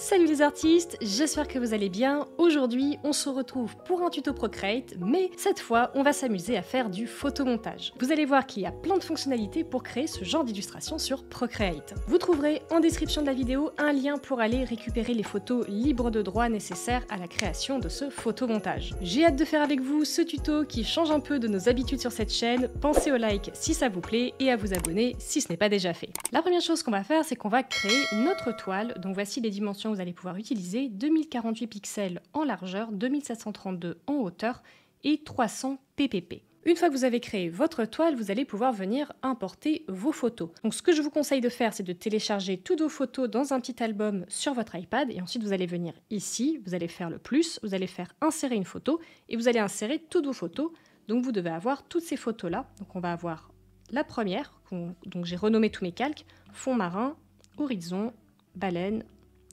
Salut les artistes, j'espère que vous allez bien. Aujourd'hui, on se retrouve pour un tuto Procreate, mais cette fois, on va s'amuser à faire du photomontage. Vous allez voir qu'il y a plein de fonctionnalités pour créer ce genre d'illustration sur Procreate. Vous trouverez en description de la vidéo un lien pour aller récupérer les photos libres de droit nécessaires à la création de ce photomontage. J'ai hâte de faire avec vous ce tuto qui change un peu de nos habitudes sur cette chaîne. Pensez au like si ça vous plaît et à vous abonner si ce n'est pas déjà fait. La première chose qu'on va faire, c'est qu'on va créer notre toile. Donc voici les dimensions que vous allez pouvoir utiliser, 2048 pixels en largeur, 2732 en hauteur et 300 ppp. Une fois que vous avez créé votre toile, vous allez pouvoir venir importer vos photos. Donc ce que je vous conseille de faire, c'est de télécharger toutes vos photos dans un petit album sur votre iPad et ensuite vous allez venir ici, vous allez faire le plus, vous allez faire insérer une photo et vous allez insérer toutes vos photos. Donc vous devez avoir toutes ces photos-là. Donc on va avoir la première, donc j'ai renommé tous mes calques, fond marin, horizon, baleine,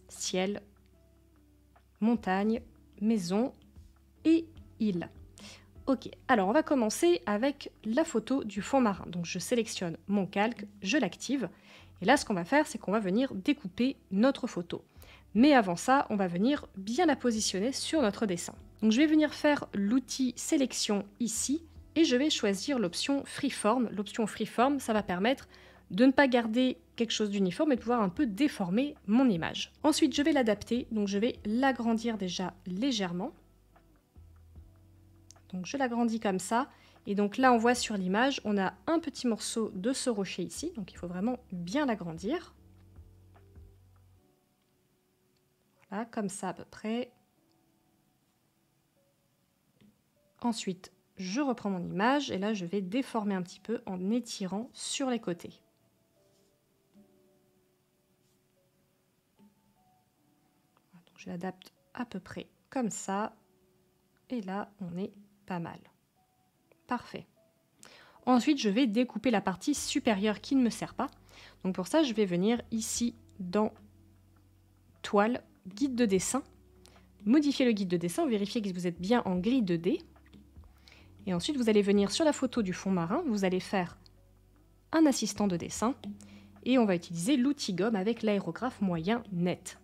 ciel, montagne, maison et île. Ok, alors on va commencer avec la photo du fond marin. Donc je sélectionne mon calque, je l'active. Et là, ce qu'on va faire, c'est qu'on va venir découper notre photo. Mais avant ça, on va venir bien la positionner sur notre dessin. Donc je vais venir faire l'outil sélection ici et je vais choisir l'option freeform. L'option freeform, ça va permettre de ne pas garder quelque chose d'uniforme et de pouvoir un peu déformer mon image. Ensuite, je vais l'adapter, donc je vais l'agrandir déjà légèrement. Donc je l'agrandis comme ça, et donc là on voit sur l'image, on a un petit morceau de ce rocher ici, donc il faut vraiment bien l'agrandir. Voilà, comme ça à peu près. Ensuite, je reprends mon image, et là je vais déformer un petit peu en étirant sur les côtés. Je l'adapte à peu près comme ça. Et là, on est pas mal. Parfait. Ensuite, je vais découper la partie supérieure qui ne me sert pas. Donc pour ça, je vais venir ici dans Toile, guide de dessin. Modifier le guide de dessin, vérifier que vous êtes bien en grille 2D. Et ensuite, vous allez venir sur la photo du fond marin. Vous allez faire un assistant de dessin. Et on va utiliser l'outil gomme avec l'aérographe moyen net.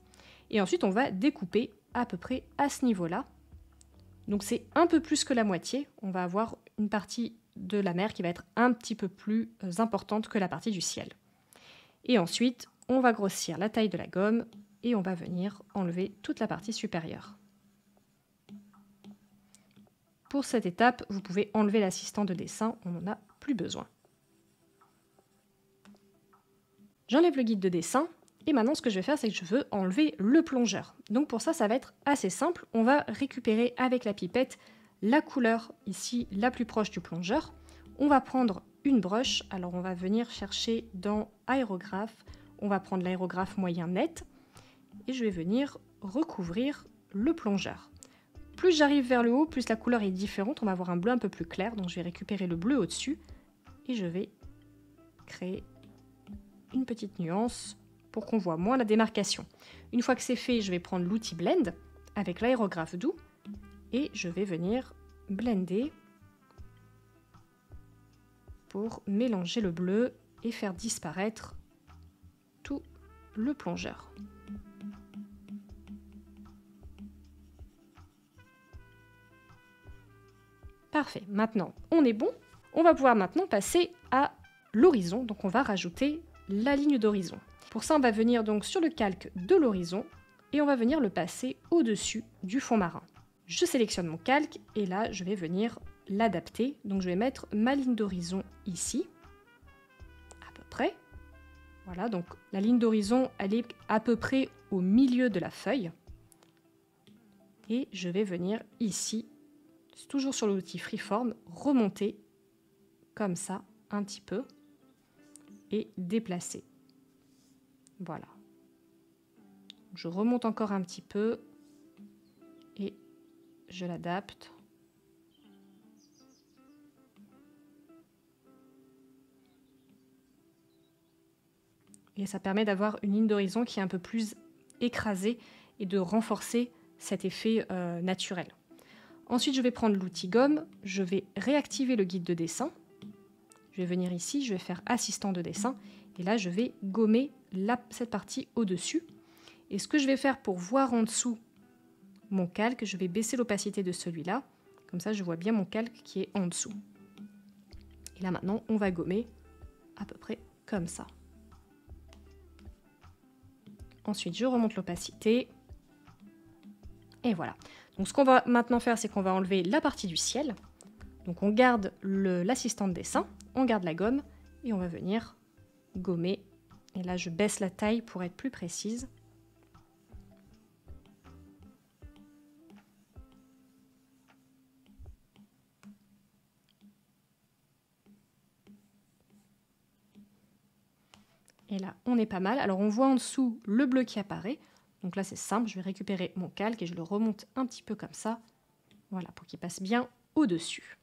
Et ensuite, on va découper à peu près à ce niveau-là. Donc c'est un peu plus que la moitié. On va avoir une partie de la mer qui va être un petit peu plus importante que la partie du ciel. Et ensuite, on va grossir la taille de la gomme et on va venir enlever toute la partie supérieure. Pour cette étape, vous pouvez enlever l'assistant de dessin, on n'en a plus besoin. J'enlève le guide de dessin. Et maintenant, ce que je vais faire, c'est que je veux enlever le plongeur. Donc pour ça, ça va être assez simple. On va récupérer avec la pipette la couleur ici la plus proche du plongeur. On va prendre une broche. Alors on va venir chercher dans aérographe. On va prendre l'aérographe moyen net. Et je vais venir recouvrir le plongeur. Plus j'arrive vers le haut, plus la couleur est différente. On va avoir un bleu un peu plus clair. Donc je vais récupérer le bleu au-dessus. Et je vais créer une petite nuance pour qu'on voit moins la démarcation. Une fois que c'est fait, je vais prendre l'outil Blend avec l'aérographe doux et je vais venir blender pour mélanger le bleu et faire disparaître tout le plongeur. Parfait, maintenant on est bon. On va pouvoir maintenant passer à l'horizon, donc on va rajouter la ligne d'horizon. Pour ça, on va venir donc sur le calque de l'horizon et on va venir le passer au-dessus du fond marin. Je sélectionne mon calque et là, je vais venir l'adapter. Donc, je vais mettre ma ligne d'horizon ici, à peu près. Voilà, donc la ligne d'horizon, elle est à peu près au milieu de la feuille. Et je vais venir ici, toujours sur l'outil Freeform, remonter comme ça, un petit peu, et déplacer. Voilà. Je remonte encore un petit peu et je l'adapte. Et ça permet d'avoir une ligne d'horizon qui est un peu plus écrasée et de renforcer cet effet naturel. Ensuite, je vais prendre l'outil gomme, je vais réactiver le guide de dessin. Je vais venir ici, je vais faire assistant de dessin et là, je vais gommer cette partie au-dessus. Et ce que je vais faire pour voir en dessous mon calque, je vais baisser l'opacité de celui-là. Comme ça, je vois bien mon calque qui est en dessous. Et là, maintenant, on va gommer à peu près comme ça. Ensuite, je remonte l'opacité. Et voilà. Donc, ce qu'on va maintenant faire, c'est qu'on va enlever la partie du ciel. Donc, on garde l'assistant de dessin, on garde la gomme et on va venir gommer. Et là, je baisse la taille pour être plus précise. Et là, on est pas mal. Alors, on voit en dessous le bleu qui apparaît. Donc là, c'est simple. Je vais récupérer mon calque et je le remonte un petit peu comme ça. Voilà, pour qu'il passe bien au-dessus.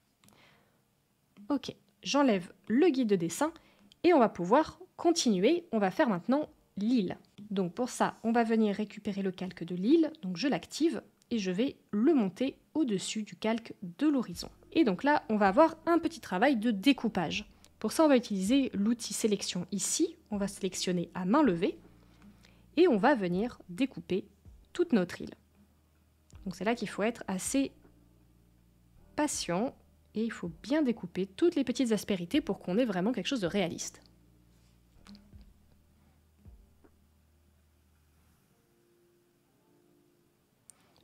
Ok, j'enlève le guide de dessin et on va pouvoir continuer. On va faire maintenant l'île. Donc pour ça, on va venir récupérer le calque de l'île. Donc je l'active et je vais le monter au-dessus du calque de l'horizon. Et donc là, on va avoir un petit travail de découpage. Pour ça, on va utiliser l'outil sélection ici. On va sélectionner à main levée et on va venir découper toute notre île. Donc c'est là qu'il faut être assez patient et il faut bien découper toutes les petites aspérités pour qu'on ait vraiment quelque chose de réaliste.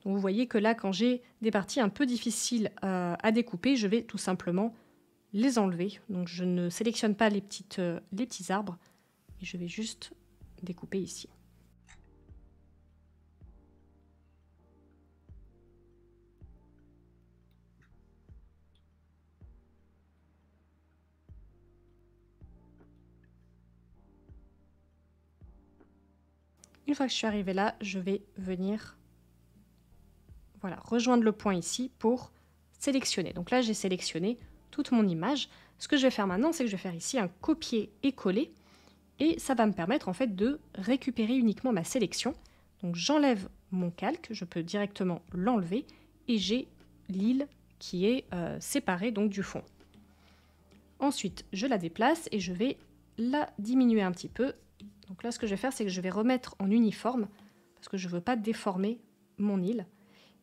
Donc vous voyez que là, quand j'ai des parties un peu difficiles à découper, je vais tout simplement les enlever. Donc je ne sélectionne pas les petits arbres et je vais juste découper ici. Une fois que je suis arrivée là, je vais venir rejoindre le point ici pour sélectionner. Donc là, j'ai sélectionné toute mon image. Ce que je vais faire maintenant, c'est que je vais faire ici un copier et coller. Et ça va me permettre en fait de récupérer uniquement ma sélection. Donc j'enlève mon calque, je peux directement l'enlever et j'ai l'île qui est séparée donc du fond. Ensuite, je la déplace et je vais la diminuer un petit peu. Donc là, ce que je vais faire, c'est que je vais remettre en uniforme parce que je ne veux pas déformer mon île.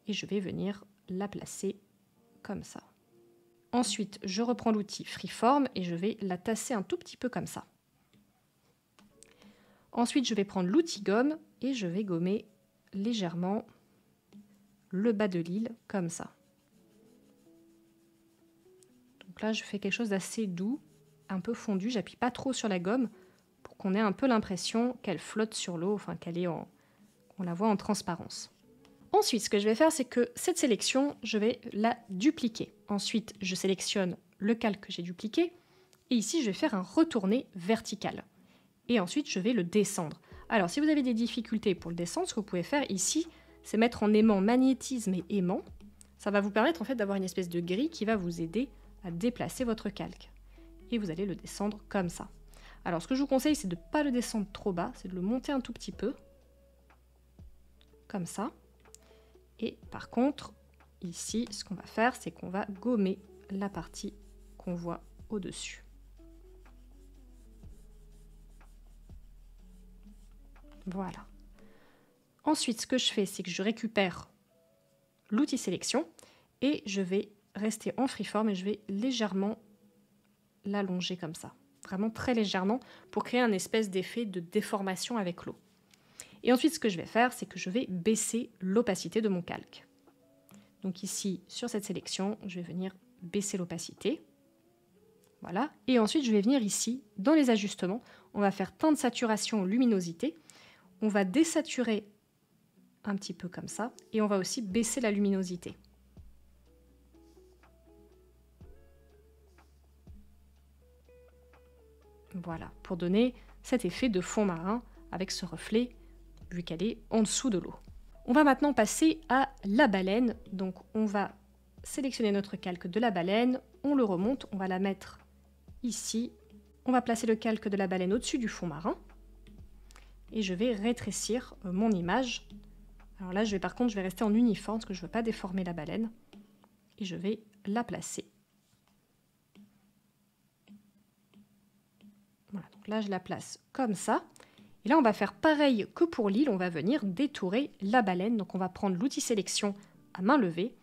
Et je vais venir la placer comme ça. Ensuite, je reprends l'outil Freeform et je vais la tasser un tout petit peu comme ça. Ensuite, je vais prendre l'outil gomme et je vais gommer légèrement le bas de l'île comme ça. Donc là, je fais quelque chose d'assez doux, un peu fondu. J'appuie pas trop sur la gomme pour qu'on ait un peu l'impression qu'elle flotte sur l'eau, enfin qu'on la voit en transparence. Ensuite, ce que je vais faire, c'est que cette sélection, je vais la dupliquer. Ensuite, je sélectionne le calque que j'ai dupliqué. Et ici, je vais faire un retourné vertical. Et ensuite, je vais le descendre. Alors, si vous avez des difficultés pour le descendre, ce que vous pouvez faire ici, c'est mettre en aimant magnétisme et aimant. Ça va vous permettre en fait d'avoir une espèce de grille qui va vous aider à déplacer votre calque. Et vous allez le descendre comme ça. Alors, ce que je vous conseille, c'est de ne pas le descendre trop bas, c'est de le monter un tout petit peu. Comme ça. Et par contre, ici, ce qu'on va faire, c'est qu'on va gommer la partie qu'on voit au-dessus. Voilà. Ensuite, ce que je fais, c'est que je récupère l'outil sélection et je vais rester en freeform et je vais légèrement l'allonger comme ça. Vraiment très légèrement pour créer un espèce d'effet de déformation avec l'eau. Et ensuite, ce que je vais faire, c'est que je vais baisser l'opacité de mon calque. Donc ici, sur cette sélection, je vais venir baisser l'opacité. Voilà. Et ensuite, je vais venir ici, dans les ajustements, on va faire teint de saturation, luminosité. On va désaturer un petit peu comme ça. Et on va aussi baisser la luminosité. Voilà, pour donner cet effet de fond marin avec ce reflet vu qu'elle est en dessous de l'eau. On va maintenant passer à la baleine. Donc on va sélectionner notre calque de la baleine, on le remonte, on va la mettre ici. On va placer le calque de la baleine au-dessus du fond marin. Et je vais rétrécir mon image. Alors là, par contre, je vais rester en uniforme parce que je ne veux pas déformer la baleine. Et je vais la placer. Voilà, donc là, je la place comme ça. Et là, on va faire pareil que pour l'île, on va venir détourer la baleine. Donc on va prendre l'outil sélection à main levée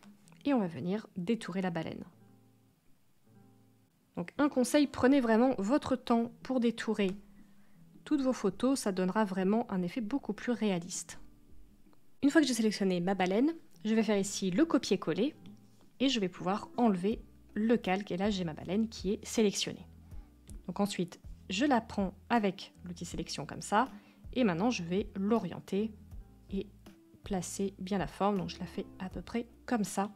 et on va venir détourer la baleine. Donc un conseil, prenez vraiment votre temps pour détourer toutes vos photos, ça donnera vraiment un effet beaucoup plus réaliste. Une fois que j'ai sélectionné ma baleine, je vais faire ici le copier-coller et je vais pouvoir enlever le calque et là j'ai ma baleine qui est sélectionnée. Donc ensuite, je la prends avec l'outil sélection comme ça et maintenant je vais l'orienter et placer bien la forme. Donc je la fais à peu près comme ça.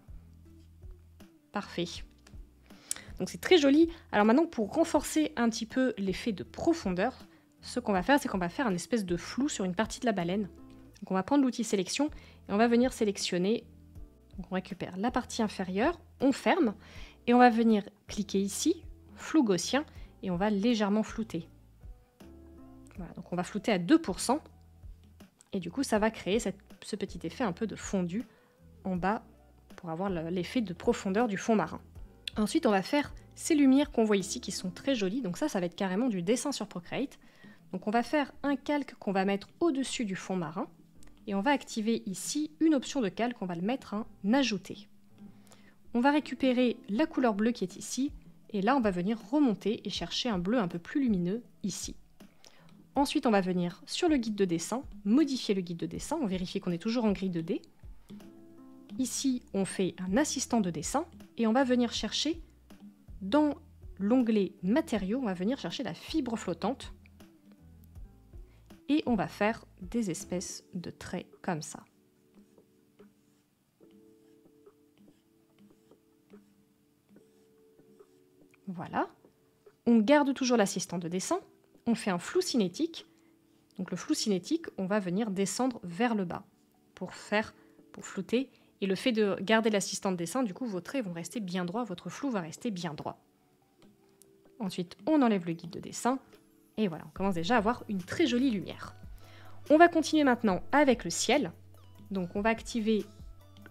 Parfait. Donc c'est très joli. Alors maintenant, pour renforcer un petit peu l'effet de profondeur, ce qu'on va faire, c'est qu'on va faire un espèce de flou sur une partie de la baleine. Donc on va prendre l'outil sélection et on va venir sélectionner. Donc on récupère la partie inférieure, on ferme et on va venir cliquer ici, flou gaussien, et on va légèrement flouter. Voilà, donc on va flouter à 2%. Et du coup, ça va créer ce petit effet un peu de fondu en bas pour avoir l'effet de profondeur du fond marin. Ensuite, on va faire ces lumières qu'on voit ici qui sont très jolies. Donc ça va être carrément du dessin sur Procreate. Donc on va faire un calque qu'on va mettre au-dessus du fond marin. Et on va activer ici une option de calque, on va le mettre en ajouter. On va récupérer la couleur bleue qui est ici. Et là, on va venir remonter et chercher un bleu un peu plus lumineux ici. Ensuite, on va venir sur le guide de dessin, modifier le guide de dessin. On vérifie qu'on est toujours en grille 2D. Ici, on fait un assistant de dessin et on va venir chercher dans l'onglet matériaux, on va venir chercher la fibre flottante et on va faire des espèces de traits comme ça. Voilà. On garde toujours l'assistant de dessin, on fait un flou cinétique. Donc le flou cinétique, on va venir descendre vers le bas pour flouter. Et le fait de garder l'assistant de dessin, du coup, vos traits vont rester bien droits, votre flou va rester bien droit. Ensuite, on enlève le guide de dessin. Et voilà, on commence déjà à avoir une très jolie lumière. On va continuer maintenant avec le ciel. Donc, on va activer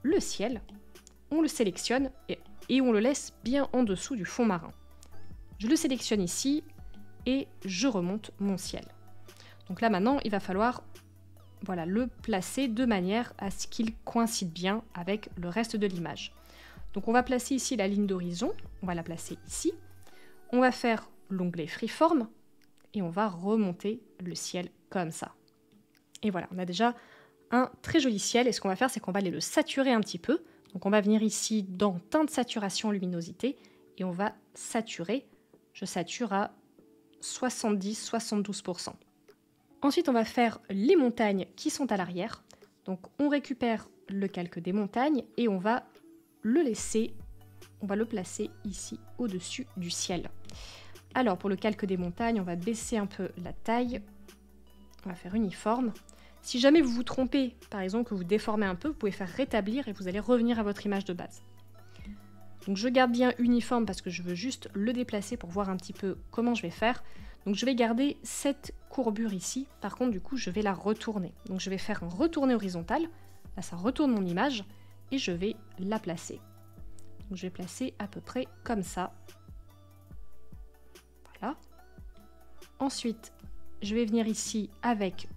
le ciel. On le sélectionne et on le laisse bien en dessous du fond marin. Je le sélectionne ici et je remonte mon ciel. Donc là, maintenant, il va falloir... Voilà, le placer de manière à ce qu'il coïncide bien avec le reste de l'image. Donc on va placer ici la ligne d'horizon, on va la placer ici. On va faire l'onglet Freeform et on va remonter le ciel comme ça. Et voilà, on a déjà un très joli ciel et ce qu'on va faire, c'est qu'on va aller le saturer un petit peu. Donc on va venir ici dans teinte, saturation, luminosité et on va saturer. Je sature à 70-72%. Ensuite, on va faire les montagnes qui sont à l'arrière. Donc, on récupère le calque des montagnes et on va le placer ici au-dessus du ciel. Alors, pour le calque des montagnes, on va baisser un peu la taille. On va faire uniforme. Si jamais vous vous trompez, par exemple, que vous déformez un peu, vous pouvez faire rétablir et vous allez revenir à votre image de base. Donc, je garde bien uniforme parce que je veux juste le déplacer pour voir un petit peu comment je vais faire. Donc je vais garder cette courbure ici, par contre du coup je vais la retourner. Donc je vais faire un retourné horizontal, là ça retourne mon image, et je vais la placer. Donc je vais placer à peu près comme ça. Voilà. Ensuite, je vais venir ici avec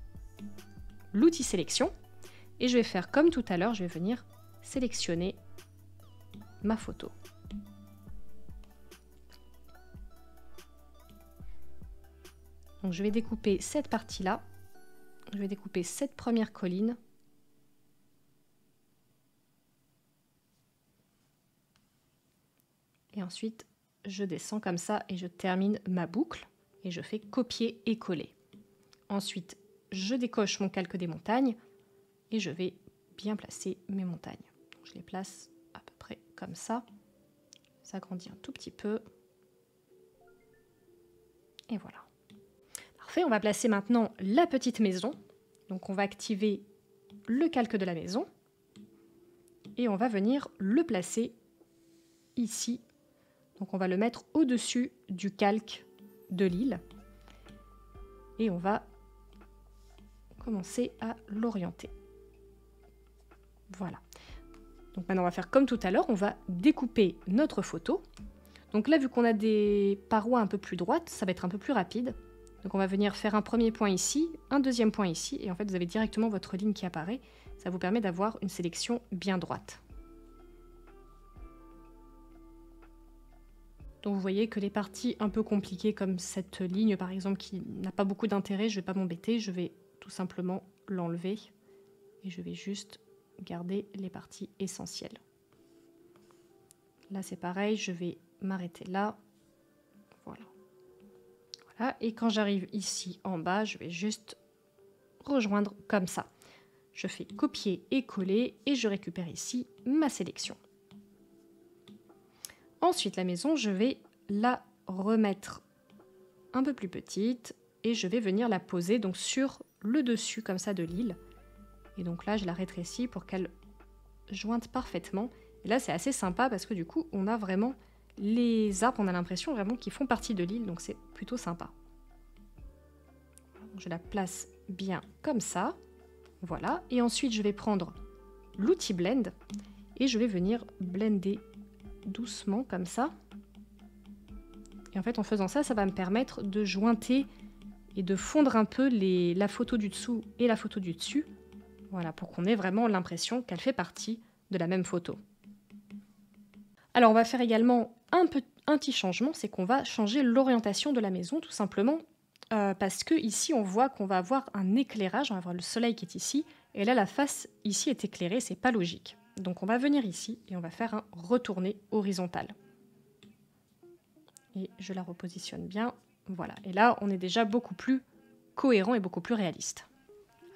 l'outil sélection, et je vais faire comme tout à l'heure, je vais venir sélectionner ma photo. Donc je vais découper cette partie-là, je vais découper cette première colline. Et ensuite, je descends comme ça et je termine ma boucle et je fais copier et coller. Ensuite, je décoche mon calque des montagnes et je vais bien placer mes montagnes. Donc, je les place à peu près comme ça. Ça grandit un tout petit peu. Et voilà. Parfait, on va placer maintenant la petite maison. Donc on va activer le calque de la maison et on va venir le placer ici. Donc on va le mettre au-dessus du calque de l'île et on va commencer à l'orienter. Voilà. Donc maintenant on va faire comme tout à l'heure, on va découper notre photo. Donc là, vu qu'on a des parois un peu plus droites, ça va être un peu plus rapide. Donc on va venir faire un premier point ici, un deuxième point ici, et en fait vous avez directement votre ligne qui apparaît. Ça vous permet d'avoir une sélection bien droite. Donc vous voyez que les parties un peu compliquées comme cette ligne par exemple qui n'a pas beaucoup d'intérêt, je ne vais pas m'embêter, je vais tout simplement l'enlever et je vais juste garder les parties essentielles. Là c'est pareil, je vais m'arrêter là. Voilà. Voilà. Et quand j'arrive ici en bas, je vais juste rejoindre comme ça. Je fais copier et coller et je récupère ici ma sélection. Ensuite, la maison, je vais la remettre un peu plus petite et je vais venir la poser donc sur le dessus comme ça de l'île. Et donc là, je la rétrécis pour qu'elle jointe parfaitement. Et là, c'est assez sympa parce que du coup, on a vraiment les arbres, on a l'impression vraiment qu'ils font partie de l'île, donc c'est plutôt sympa. Je la place bien comme ça. Voilà. Et ensuite, je vais prendre l'outil Blend et je vais venir blender doucement comme ça. Et en fait en faisant ça, ça va me permettre de jointer et de fondre un peu la photo du dessous et la photo du dessus. Voilà, pour qu'on ait vraiment l'impression qu'elle fait partie de la même photo. Alors on va faire également un petit changement, c'est qu'on va changer l'orientation de la maison tout simplement parce que ici on voit qu'on va avoir un éclairage, on va avoir le soleil qui est ici et là la face ici est éclairée, c'est pas logique. Donc on va venir ici et on va faire un retourné horizontal. Et je la repositionne bien. Voilà. Et là, on est déjà beaucoup plus cohérent et beaucoup plus réaliste.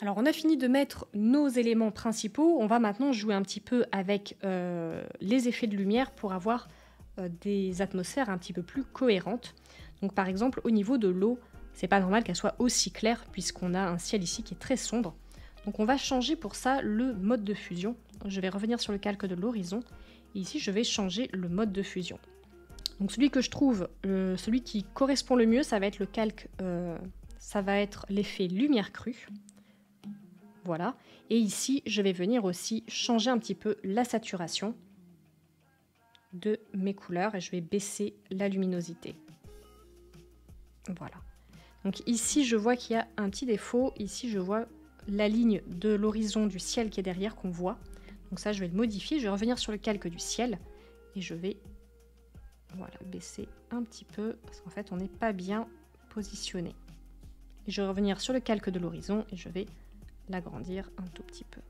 Alors, on a fini de mettre nos éléments principaux. On va maintenant jouer un petit peu avec les effets de lumière pour avoir des atmosphères un petit peu plus cohérentes. Donc, par exemple, au niveau de l'eau, c'est pas normal qu'elle soit aussi claire puisqu'on a un ciel ici qui est très sombre. Donc on va changer pour ça le mode de fusion. Je vais revenir sur le calque de l'horizon. Et ici, je vais changer le mode de fusion. Donc celui que je trouve, celui qui correspond le mieux, ça va être le calque, ça va être l'effet lumière crue. Voilà. Et ici, je vais venir aussi changer un petit peu la saturation de mes couleurs et je vais baisser la luminosité. Voilà. Donc ici, je vois qu'il y a un petit défaut. Ici, je vois la ligne de l'horizon du ciel qui est derrière qu'on voit. Donc ça, je vais le modifier. Je vais revenir sur le calque du ciel et je vais baisser un petit peu parce qu'en fait, on n'est pas bien positionné. Et je vais revenir sur le calque de l'horizon et je vais l'agrandir un tout petit peu.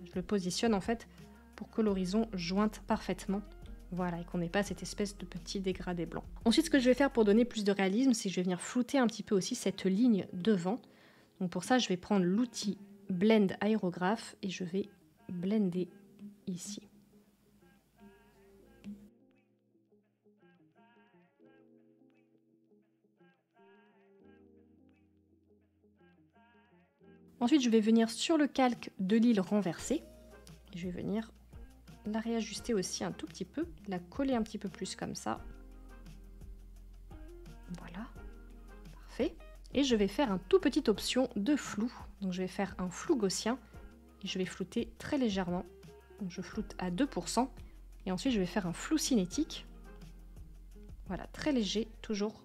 Je le positionne en fait pour que l'horizon jointe parfaitement. Voilà, et qu'on n'ait pas cette espèce de petit dégradé blanc. Ensuite, ce que je vais faire pour donner plus de réalisme, c'est que je vais venir flouter un petit peu aussi cette ligne devant. Donc pour ça, je vais prendre l'outil Blend Aérographe et je vais blender ici. Ensuite, je vais venir sur le calque de l'île renversée. Et je vais venir la réajuster aussi un tout petit peu, la coller un petit peu plus comme ça. Voilà, parfait. Et je vais faire un tout petite option de flou. Donc je vais faire un flou gaussien et je vais flouter très légèrement. Donc je floute à 2%. Et ensuite, je vais faire un flou cinétique. Voilà, très léger, toujours.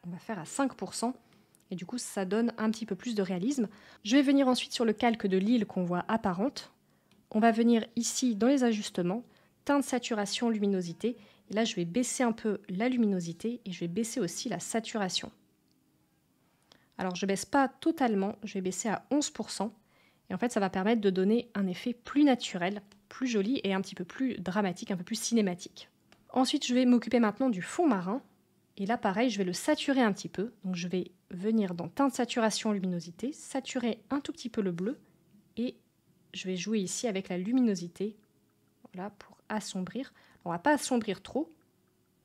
On va faire à 5%. Et du coup, ça donne un petit peu plus de réalisme. Je vais venir ensuite sur le calque de l'île qu'on voit apparente. On va venir ici dans les ajustements, teinte, saturation, luminosité. Et là, je vais baisser un peu la luminosité et je vais baisser aussi la saturation. Alors, je ne baisse pas totalement, je vais baisser à 11%. Et en fait, ça va permettre de donner un effet plus naturel, plus joli et un petit peu plus dramatique, un peu plus cinématique. Ensuite, je vais m'occuper maintenant du fond marin. Et là, pareil, je vais le saturer un petit peu. Donc, je vais venir dans teinte, saturation, luminosité, saturer un tout petit peu le bleu et je vais jouer ici avec la luminosité, voilà, pour assombrir. On ne va pas assombrir trop,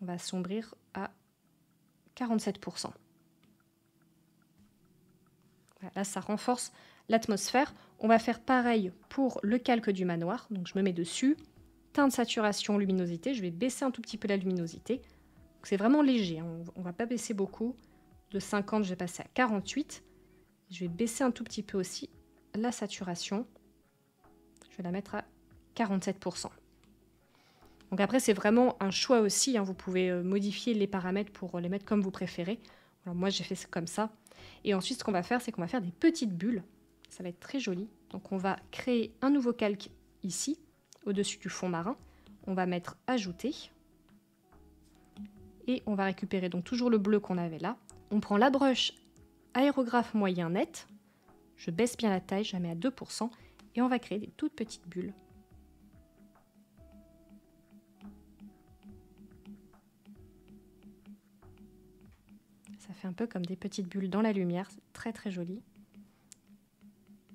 on va assombrir à 47%. Voilà, là, ça renforce l'atmosphère. On va faire pareil pour le calque du manoir. Donc, je me mets dessus, teinte, saturation, luminosité. Je vais baisser un tout petit peu la luminosité. C'est vraiment léger, hein. On ne va pas baisser beaucoup. De 50, je vais passer à 48. Je vais baisser un tout petit peu aussi la saturation. Je vais la mettre à 47%. Donc après, c'est vraiment un choix aussi, hein. Vous pouvez modifier les paramètres pour les mettre comme vous préférez. Alors moi, j'ai fait comme ça. Et ensuite, ce qu'on va faire, c'est qu'on va faire des petites bulles. Ça va être très joli. Donc on va créer un nouveau calque ici, au-dessus du fond marin. On va mettre ajouter. Et on va récupérer donc toujours le bleu qu'on avait là. On prend la brush aérographe moyen net. Je baisse bien la taille, je la mets à 2%. Et on va créer des toutes petites bulles. Ça fait un peu comme des petites bulles dans la lumière, c'est très très joli.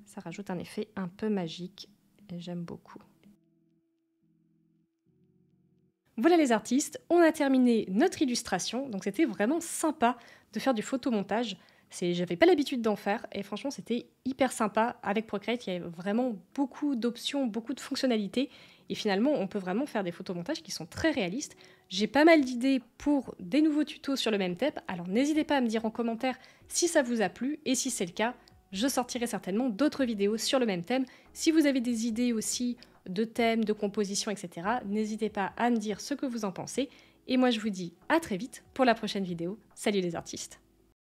Ça rajoute un effet un peu magique et j'aime beaucoup. Voilà les artistes, on a terminé notre illustration, donc c'était vraiment sympa de faire du photomontage. J'avais pas l'habitude d'en faire et franchement c'était hyper sympa. Avec Procreate, il y a vraiment beaucoup d'options, beaucoup de fonctionnalités et finalement on peut vraiment faire des photomontages qui sont très réalistes. J'ai pas mal d'idées pour des nouveaux tutos sur le même thème, alors n'hésitez pas à me dire en commentaire si ça vous a plu et si c'est le cas, je sortirai certainement d'autres vidéos sur le même thème. Si vous avez des idées aussi de thèmes, de composition, etc., n'hésitez pas à me dire ce que vous en pensez. Et moi je vous dis à très vite pour la prochaine vidéo. Salut les artistes!